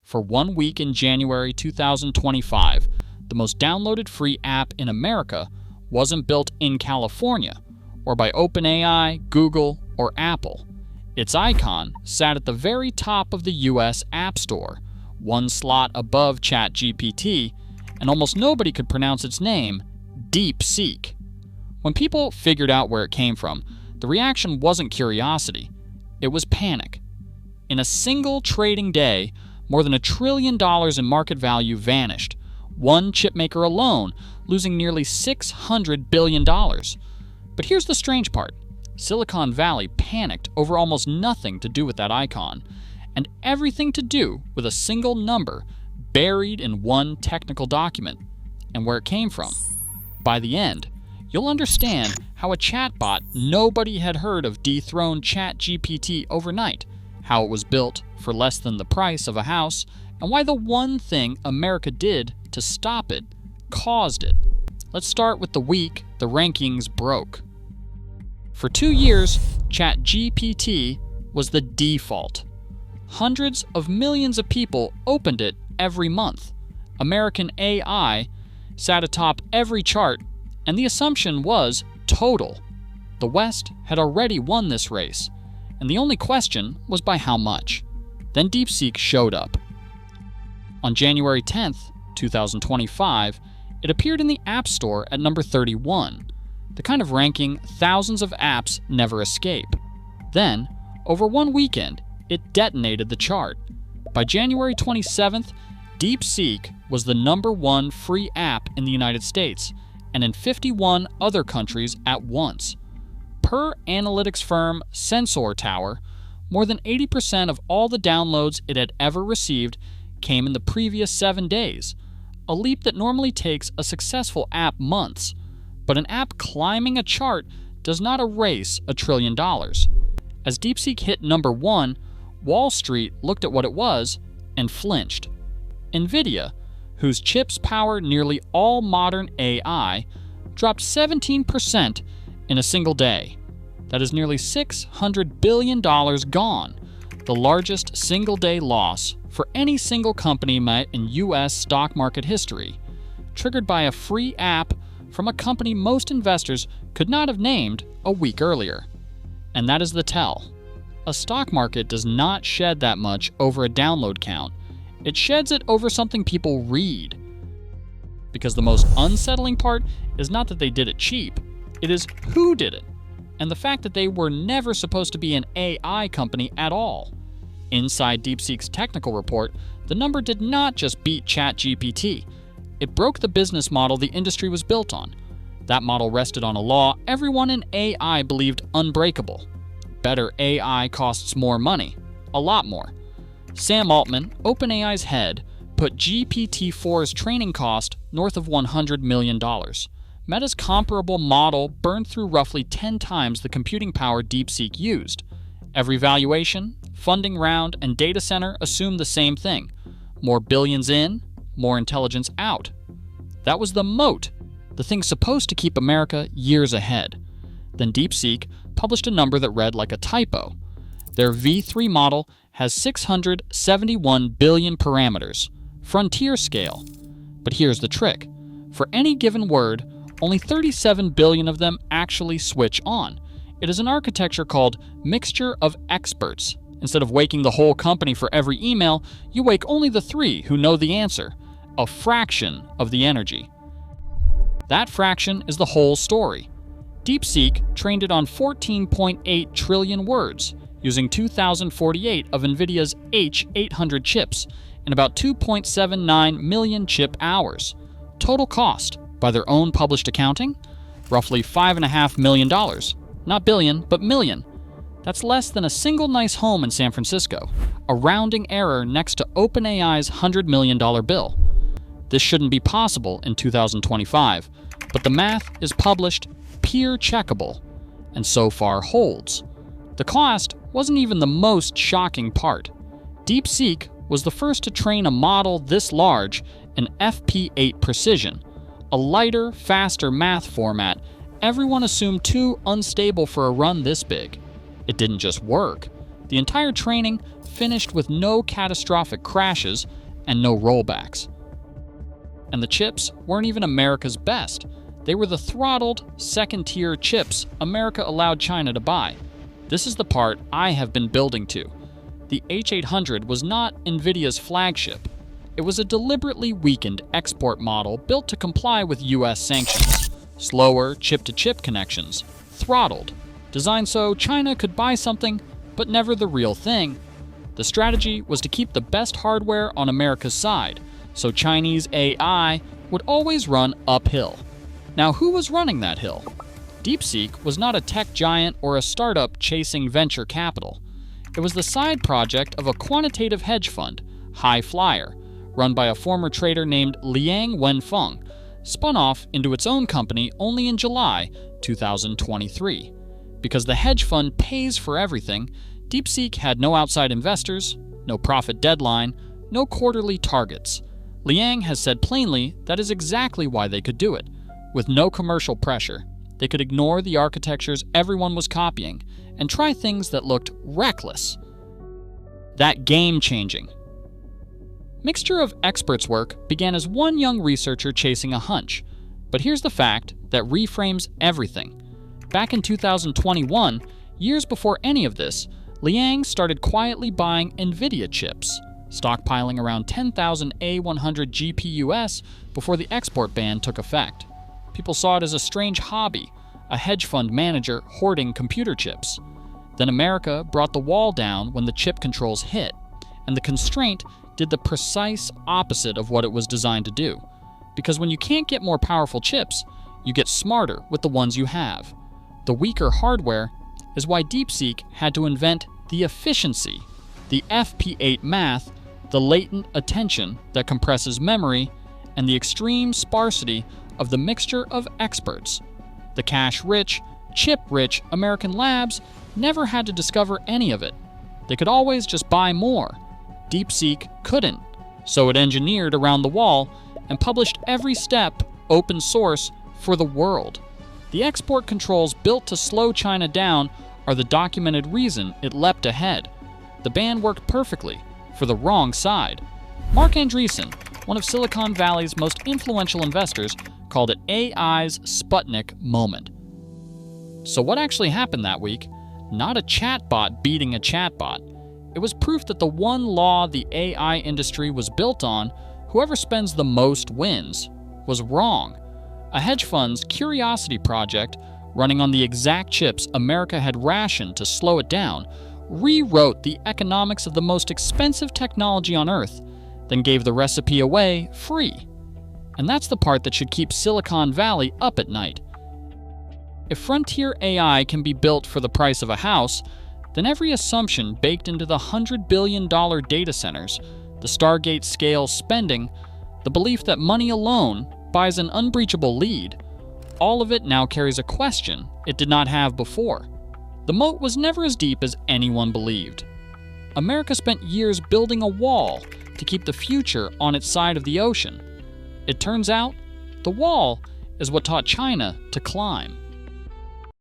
For 1 week in January 2025, the most downloaded free app in America wasn't built in California or by OpenAI, Google, or Apple. Its icon sat at the very top of the US App Store, one slot above ChatGPT, and almost nobody could pronounce its name, DeepSeek. When people figured out where it came from, the reaction wasn't curiosity, it was panic. In a single trading day, more than $1 trillion in market value vanished, one chipmaker alone losing nearly $600 billion. But here's the strange part. Silicon Valley panicked over almost nothing to do with that icon, and everything to do with a single number buried in one technical document, and where it came from. By the end, you'll understand how a chatbot nobody had heard of dethroned ChatGPT overnight, how it was built for less than the price of a house, and why the one thing America did to stop it caused it. Let's start with the week the rankings broke. For 2 years, ChatGPT was the default. Hundreds of millions of people opened it every month. American AI sat atop every chart, and the assumption was total. The West had already won this race, and the only question was by how much. Then DeepSeek showed up. On January 10th, 2025, it appeared in the App Store at number 31, the kind of ranking thousands of apps never escape. Then, over one weekend, it detonated the chart. By January 27th, DeepSeek was the #1 free app in the United States and in 51 other countries at once. Per analytics firm Sensor Tower, more than 80% of all the downloads it had ever received came in the previous 7 days, a leap that normally takes a successful app months. But an app climbing a chart does not erase $1 trillion. As DeepSeek hit #1, Wall Street looked at what it was and flinched. NVIDIA, whose chips power nearly all modern AI, dropped 17% in a single day. That is nearly $600 billion gone, the largest single-day loss for any single company in U.S. stock market history, triggered by a free app from a company most investors could not have named a week earlier. And that is the tell. A stock market does not shed that much over a download count. It sheds it over something people read. Because the most unsettling part is not that they did it cheap, it is who did it, and the fact that they were never supposed to be an AI company at all. Inside DeepSeek's technical report, the number did not just beat ChatGPT. It broke the business model the industry was built on. That model rested on a law everyone in AI believed unbreakable. Better AI costs more money, a lot more. Sam Altman, OpenAI's head, put GPT-4's training cost north of $100 million. Meta's comparable model burned through roughly 10 times the computing power DeepSeek used. Every valuation, funding round, and data center assumed the same thing. More billions in, more intelligence out. That was the moat, the thing supposed to keep America years ahead. Then DeepSeek published a number that read like a typo. Their V3 model has 671 billion parameters, frontier scale. But here's the trick. For any given word, only 37 billion of them actually switch on. It is an architecture called mixture of experts. Instead of waking the whole company for every email, you wake only the 3 who know the answer, a fraction of the energy. That fraction is the whole story. DeepSeek trained it on 14.8 trillion words, using 2,048 of NVIDIA's H800 chips and about 2.79 million chip hours. Total cost, by their own published accounting, roughly $5.5 million. Not billion, but million. That's less than a single nice home in San Francisco, a rounding error next to OpenAI's $100 million bill. This shouldn't be possible in 2025, but the math is published, peer checkable, and so far holds. The cost wasn't even the most shocking part. DeepSeek was the first to train a model this large in FP8 precision, a lighter, faster math format everyone assumed too unstable for a run this big. It didn't just work. The entire training finished with no catastrophic crashes and no rollbacks. And the chips weren't even America's best. They were the throttled, second-tier chips America allowed China to buy. This is the part I have been building to. The H800 was not NVIDIA's flagship. It was a deliberately weakened export model built to comply with US sanctions. Slower chip-to-chip connections, throttled, designed so China could buy something, but never the real thing. The strategy was to keep the best hardware on America's side, so Chinese AI would always run uphill. Now, who was running that hill? DeepSeek was not a tech giant or a startup chasing venture capital. It was the side project of a quantitative hedge fund, High Flyer, run by a former trader named Liang Wenfeng, spun off into its own company only in July 2023. Because the hedge fund pays for everything, DeepSeek had no outside investors, no profit deadline, no quarterly targets. Liang has said plainly that is exactly why they could do it. With no commercial pressure, they could ignore the architectures everyone was copying and try things that looked reckless. That game-changing. Mixture of experts' work began as one young researcher chasing a hunch. But here's the fact that reframes everything. Back in 2021, years before any of this, Liang started quietly buying NVIDIA chips, stockpiling around 10,000 A100 GPUs before the export ban took effect. People saw it as a strange hobby, a hedge fund manager hoarding computer chips. Then America brought the wall down when the chip controls hit, and the constraint did the precise opposite of what it was designed to do. Because when you can't get more powerful chips, you get smarter with the ones you have. The weaker hardware is why DeepSeek had to invent the efficiency, the FP8 math, the latent attention that compresses memory, and the extreme sparsity of the mixture of experts. The cash-rich, chip-rich American labs never had to discover any of it. They could always just buy more. DeepSeek couldn't, so it engineered around the wall and published every step open source for the world. The export controls built to slow China down are the documented reason it leapt ahead. The ban worked perfectly for the wrong side. Mark Andreessen, one of Silicon Valley's most influential investors, called it AI's Sputnik moment. So what actually happened that week? Not a chatbot beating a chatbot. It was proof that the one law the AI industry was built on, whoever spends the most wins, was wrong. A hedge fund's curiosity project, running on the exact chips America had rationed to slow it down, rewrote the economics of the most expensive technology on Earth, then gave the recipe away free. And that's the part that should keep Silicon Valley up at night. If frontier AI can be built for the price of a house, then every assumption baked into the $100 billion data centers, the Stargate-scale spending, the belief that money alone buys an unbreachable lead, all of it now carries a question it did not have before. The moat was never as deep as anyone believed. America spent years building a wall to keep the future on its side of the ocean. It turns out, the wall is what taught China to climb.